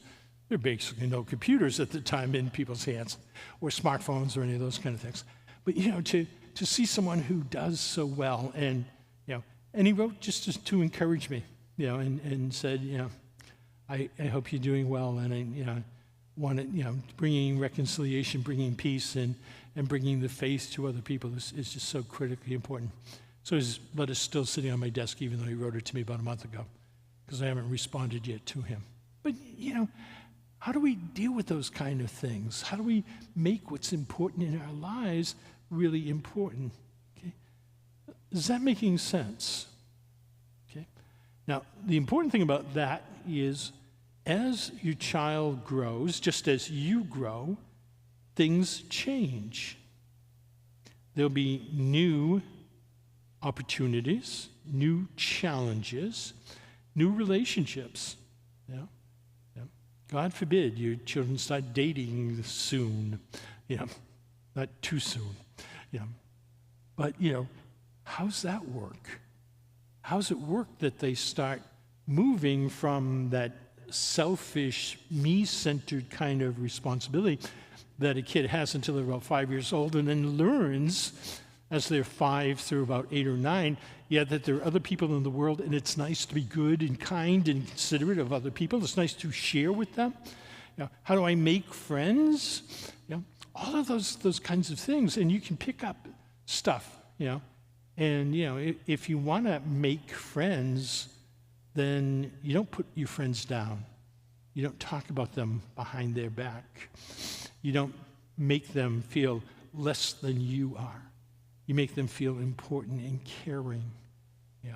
There were basically no computers at the time in people's hands, or smartphones, or any of those kind of things. But you know, to see someone who does so well, and you know, and he wrote just to encourage me, you know, and said, you know, I hope you're doing well, and I, you know, want to, you know, bringing reconciliation, bringing peace, and bringing the faith to other people is just so critically important. So his letter's still sitting on my desk, even though he wrote it to me about a month ago, because I haven't responded yet to him. But you know, how do we deal with those kind of things? How do we make what's important in our lives really important? Okay, is that making sense? Okay. Now, the important thing about that is, as your child grows, just as you grow, things change. There'll be new opportunities, new challenges, new relationships. You know? Yeah. God forbid your children start dating soon. You know, not too soon. You know. But you know, how's that work? How's it work that they start moving from that selfish, me-centered kind of responsibility that a kid has until they're about 5 years old, and then learns as they're 5 through about 8 or 9, yeah, that there are other people in the world, and it's nice to be good and kind and considerate of other people. It's nice to share with them. You know, how do I make friends? You know, all of those kinds of things, and you can pick up stuff. You know, and you know, if you want to make friends, then you don't put your friends down. You don't talk about them behind their back. You don't make them feel less than you are. You make them feel important and caring. Yeah.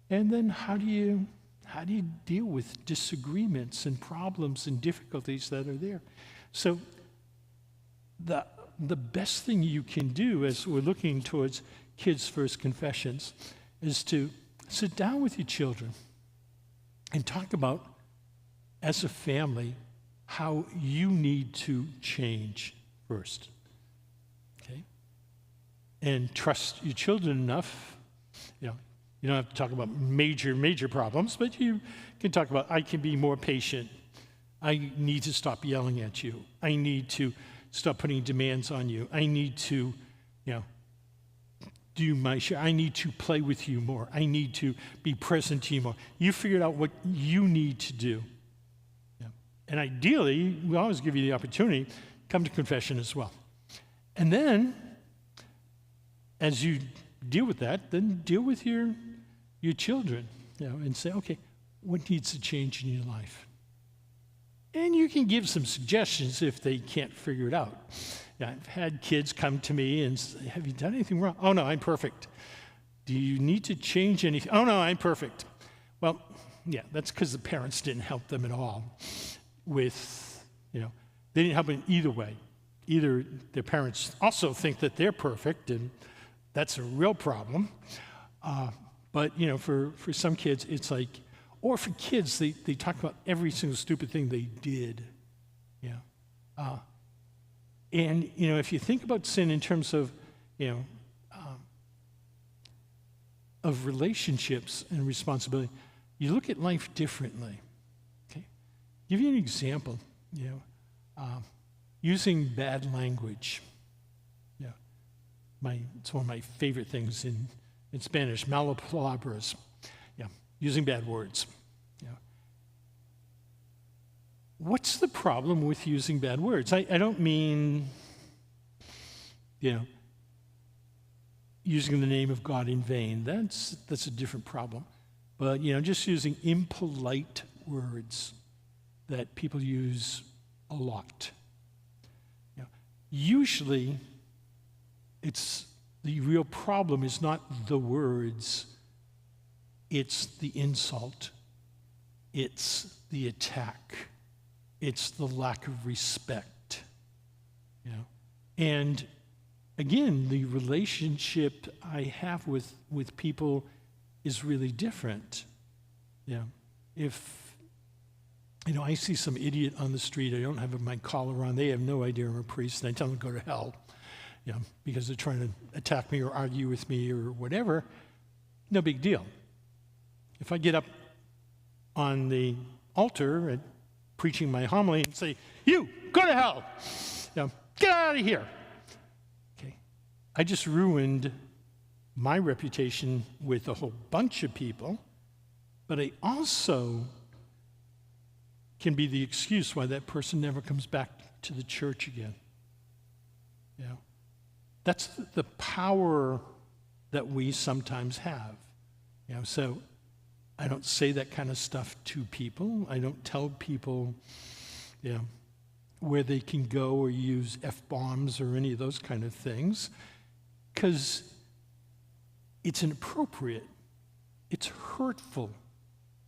And then how do you deal with disagreements and problems and difficulties that are there? So the best thing you can do as we're looking towards Kids First Confessions, is to sit down with your children and talk about, as a family, how you need to change first. Okay? And trust your children enough. You know, you don't have to talk about major problems, but you can talk about, I can be more patient. I need to stop yelling at you. I need to stop putting demands on you. I need to, do my share. I need to play with you more. I need to be present to you more. You figured out what you need to do. Yeah. And ideally, we always give you the opportunity, come to confession as well. And then, as you deal with that, then deal with your children, and say, okay, what needs to change in your life? And you can give some suggestions if they can't figure it out. I've had kids come to me and say, have you done anything wrong? Oh, no, I'm perfect. Do you need to change anything? Oh, no, I'm perfect. Well, yeah, that's because the parents didn't help them at all with, they didn't help in either way. Either their parents also think that they're perfect, and that's a real problem. But, for some kids, it's like, or for kids, they talk about every single stupid thing they did. And, if you think about sin in terms of, of relationships and responsibility, you look at life differently. Okay? Give you an example, using bad language. It's one of my favorite things in Spanish, malapalabras. Using bad words. What's the problem with using bad words? I don't mean, using the name of God in vain. That's a different problem. But, just using impolite words that people use a lot. Usually, it's the real problem is not the words, it's the insult, it's the attack. It's the lack of respect, And again, the relationship I have with people is really different. If, I see some idiot on the street, I don't have my collar on, they have no idea I'm a priest, and I tell them to go to hell, because they're trying to attack me or argue with me or whatever, no big deal. If I get up on the altar and preaching my homily and say, you, go to hell. Get out of here. Okay. I just ruined my reputation with a whole bunch of people, but I also can be the excuse why that person never comes back to the church again. That's the power that we sometimes have. So I don't say that kind of stuff to people. I don't tell people, where they can go or use F-bombs or any of those kind of things, because it's inappropriate. It's hurtful.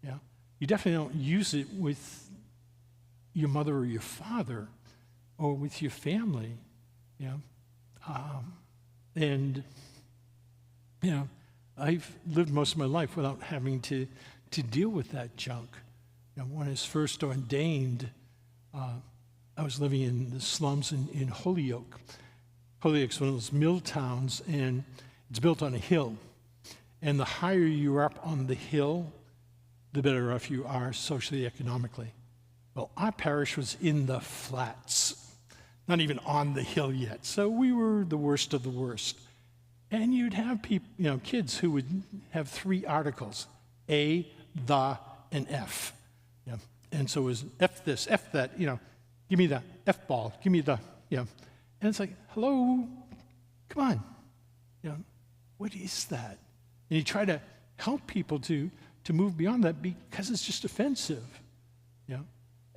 You definitely don't use it with your mother or your father or with your family. I've lived most of my life without having to deal with that junk. When I was first ordained, I was living in the slums in Holyoke. Holyoke's one of those mill towns, and it's built on a hill. And the higher you are up on the hill, the better off you are socially, economically. Well, our parish was in the flats, not even on the hill yet. So we were the worst of the worst. And you'd have people, kids who would have 3 articles, A, the, and F. And so it was F this, F that, give me the F ball, give me the, And it's like, hello, come on. What is that? And you try to help people to move beyond that because it's just offensive.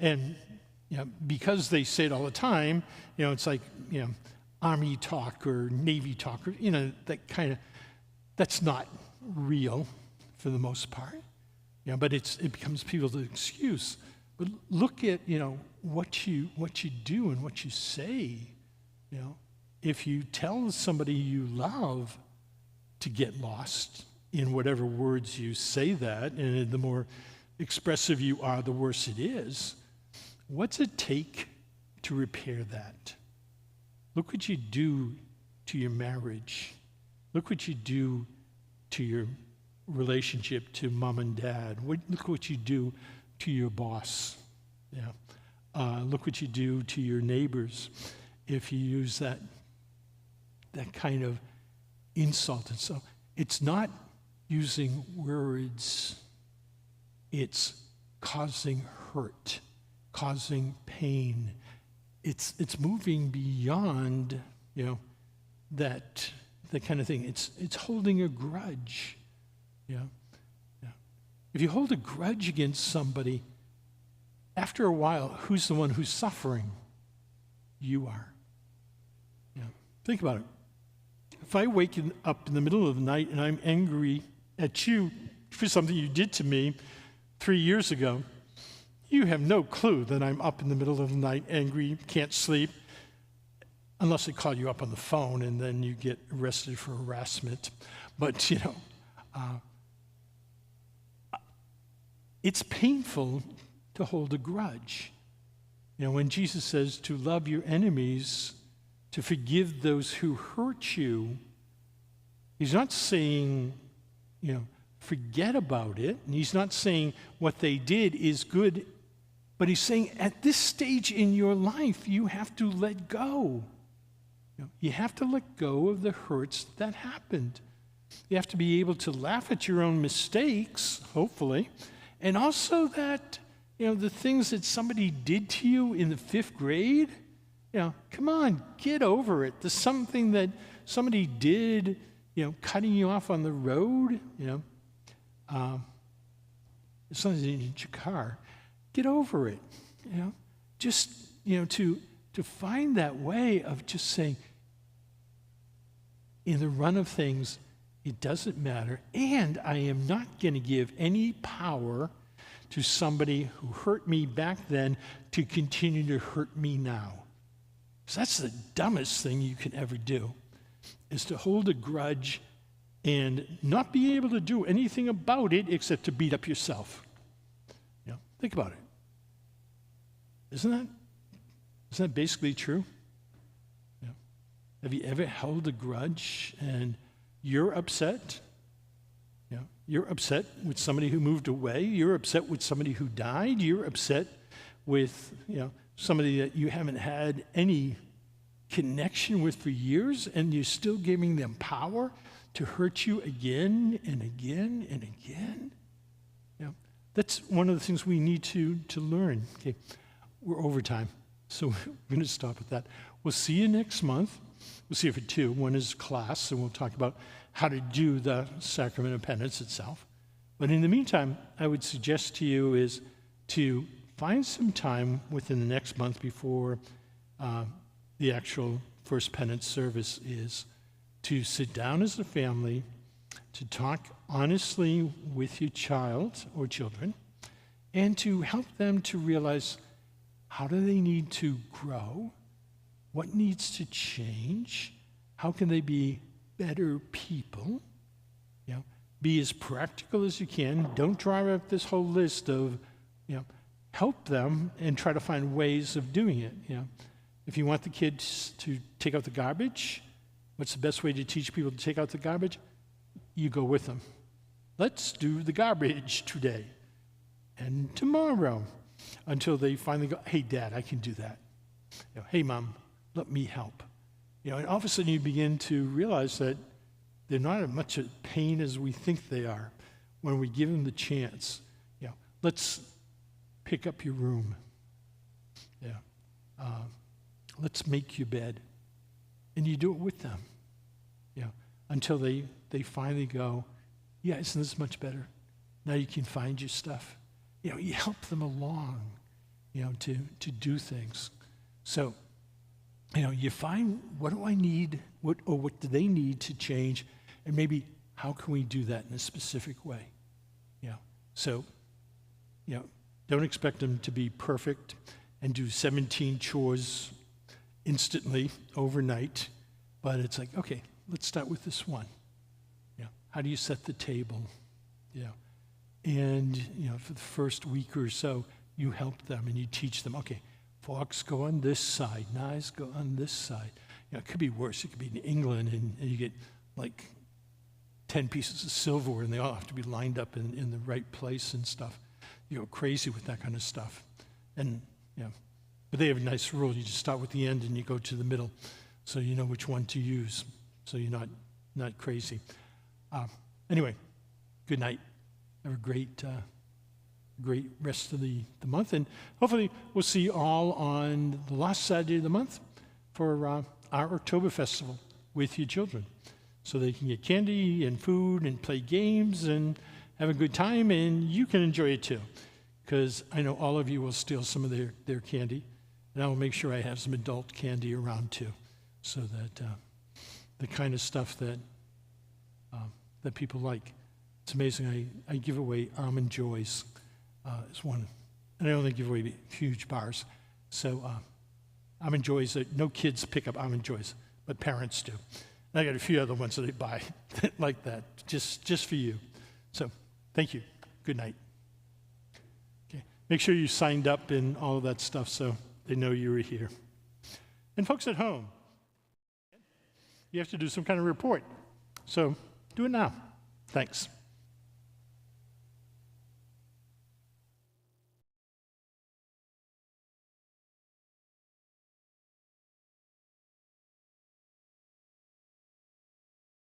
And, because they say it all the time, it's like, Army talk or Navy talk, or, that's not real for the most part. But it becomes people's excuse. But look at, what you do and what you say. If you tell somebody you love to get lost, in whatever words you say that, and the more expressive you are, the worse it is. What's it take to repair that? Look what you do to your marriage. Look what you do to your relationship to mom and dad. Look what you do to your boss. Yeah. Look what you do to your neighbors if you use that kind of insult. And so it's not using words, it's causing hurt, causing pain. It's moving beyond, that kind of thing. It's holding a grudge. Yeah. If you hold a grudge against somebody, after a while, who's the one who's suffering? You are. Yeah. Think about it. If I wake up in the middle of the night and I'm angry at you for something you did to me 3 years ago, you have no clue that I'm up in the middle of the night, angry, can't sleep, unless they call you up on the phone and then you get arrested for harassment. But, it's painful to hold a grudge. When Jesus says to love your enemies, to forgive those who hurt you, he's not saying, forget about it. And he's not saying what they did is good, but he's saying at this stage in your life, you have to let go. You have to let go of the hurts that happened. You have to be able to laugh at your own mistakes, hopefully, and also that, the things that somebody did to you in the 5th grade, come on, get over it. There's something that somebody did, cutting you off on the road, something in your car. Get over it, Just, to find that way of just saying, in the run of things, it doesn't matter, and I am not going to give any power to somebody who hurt me back then to continue to hurt me now. So that's the dumbest thing you can ever do, is to hold a grudge and not be able to do anything about it except to beat up yourself. Think about it. Isn't that basically true? Have you ever held a grudge and you're upset? You're upset with somebody who moved away. You're upset with somebody who died. You're upset with, somebody that you haven't had any connection with for years, and you're still giving them power to hurt you again and again and again. That's one of the things we need to learn. Okay, we're over time, so we're going to stop at that. We'll see you next month. We'll see you for 2. One is class, and we'll talk about how to do the sacrament of penance itself. But in the meantime, I would suggest to you is to find some time within the next month before the actual first penance service is to sit down as a family, to talk honestly with your child or children, and to help them to realize how do they need to grow, what needs to change, how can they be better people, be as practical as you can. Don't draw up this whole list of, help them and try to find ways of doing it. If you want the kids to take out the garbage, what's the best way to teach people to take out the garbage? You go with them. Let's do the garbage today and tomorrow, until they finally go, hey, Dad, I can do that. Hey, Mom, let me help. And all of a sudden you begin to realize that they're not as much a pain as we think they are when we give them the chance. Let's pick up your room. Let's make your bed. And you do it with them. Until they finally go, yeah, isn't this much better? Now you can find your stuff. You help them along, to do things. So, you find, what do I need, what do they need to change, and maybe how can we do that in a specific way? So, don't expect them to be perfect and do 17 chores instantly, overnight, but it's like, okay, let's start with this one. how do you set the table? And for the first week or so, you help them and you teach them, okay, forks go on this side, knives go on this side. It could be worse. It could be in England and you get like 10 pieces of silverware and they all have to be lined up in the right place and stuff. You go crazy with that kind of stuff. And but they have a nice rule. You just start with the end and you go to the middle so you know which one to use so you're not crazy. Anyway, good night. Have a great rest of the month. And hopefully we'll see you all on the last Saturday of the month for our October Festival with your children. So they can get candy and food and play games and have a good time, and you can enjoy it too. Because I know all of you will steal some of their candy, and I will make sure I have some adult candy around too, so that the kind of stuff that people like. It's amazing. I give away Almond Joys as one, and I only give away huge bars. So Almond Joys, no kids pick up Almond Joys, but parents do. And I got a few other ones that they buy like that, just for you. So thank you. Good night. Okay. Make sure you signed up and all of that stuff so they know you were here. And folks at home, you have to do some kind of report. So do it now. Thanks.